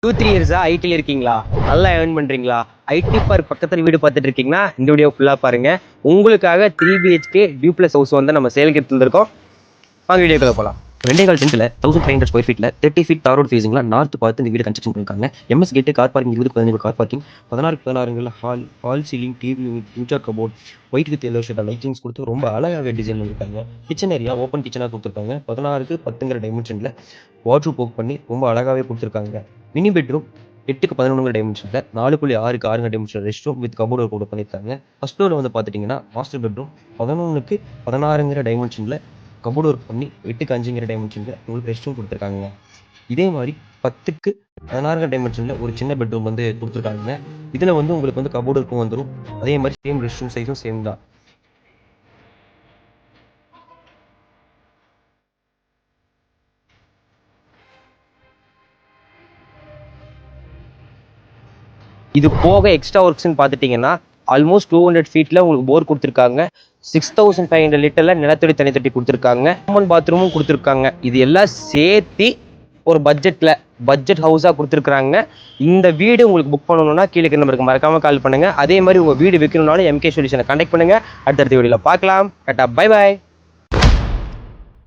2-3 இயர்ஸா ஐடியில் இருக்கீங்களா? நல்லா ஏர்ன் பண்ணுறீங்களா? ஐடி பார்க் பக்கத்தில் வீடு பார்த்துட்டு இருக்கீங்கன்னா இந்த வீடியோ ஃபுல்லாக பாருங்கள். உங்களுக்காக 3 BHK டியூப்ளஸ் ஹவுஸ் வந்து நம்ம சேலுக்கு எடுத்துருக்கோம். வாங்க வீடியோக்குள்ள போகலாம். 2.5 சென்ட்ல 1500 ஸ்கொயர் ஃபீட்ல 30 ஃபீட் தார் ரோட் ஃபேசிங்ல நார்த் பார்த்து இந்த வீடு கன்ஸ்ட்ரக்ஷன் பண்ணிருக்காங்க. MS gate, car parking 20-15 car parking, 16 hall ceiling, TV, future cupboard, white with yellow shade lightings கொடுத்து ரொம்ப அழகாக டிசைன் பண்ணிருக்காங்க. கிச்சன் ஏரியா ஓப்பன் கிச்சனாக கொடுத்துருக்காங்க. 16க்கு 10 டைமென்ஷன்ல வாட்ரூப் ஒர்க் பண்ணி ரொம்ப அழகாகவே கொடுத்துருக்காங்க. மினி பெட்ரூம் 8க்கு 11 டைமென்ஷன்ல 4.6க்கு 6 dimension rest room with cupboard கூட பண்ணியிருக்காங்க. ஃபர்ஸ்ட் ஃப்ளோர் வந்து பார்த்துட்டிங்கன்னா மாஸ்டர் பெட்ரூம் 11க்கு 16 டைமென்ஷன்ல கபோர்டு ஒர்க் பண்ணி 8க்கு 5 டைமென்ஷன்ல உங்களுக்கு ரெஸ்ட் ரூம் கொடுத்துருக்காங்க. இதே மாதிரி 10க்கு 16 டைமென்ஷன்ல ஒரு சின்ன பெட்ரூம் வந்து கொடுத்துருக்காங்க. இதுல வந்து உங்களுக்கு வந்து கபோர்டு ஒர்க்கும் வந்துடும். அதே மாதிரி சேம் ரெஸ்ட் ரூம் சைஸும் சேம் தான். இது போக எக்ஸ்ட்ரா ஒர்க்ஸ்ன்னு பார்த்துட்டிங்கன்னா ஆல்மோஸ்ட் 200 ஃபீட்டில் உங்களுக்கு போர் கொடுத்துருக்காங்க. 6500 லிட்டரில் நிலத்தடி தனி தொட்டி கொடுத்துருக்காங்க. காமன் பாத்ரூமும் கொடுத்துருக்காங்க. இது எல்லாம் சேர்த்து ஒரு பட்ஜெட் ஹவுஸாக கொடுத்துருக்காங்க. இந்த வீடு உங்களுக்கு புக் பண்ணணும்னா கீழே நம்பருக்கு மறக்காமல் கால் பண்ணுங்கள். அதே மாதிரி உங்கள் வீடு விற்கணும்னாலும் MK சொல்யூஷனை கான்டாக்ட் பண்ணுங்கள். அடுத்தடுத்த வீடியோவில் பார்க்கலாம். Tata, bye bye.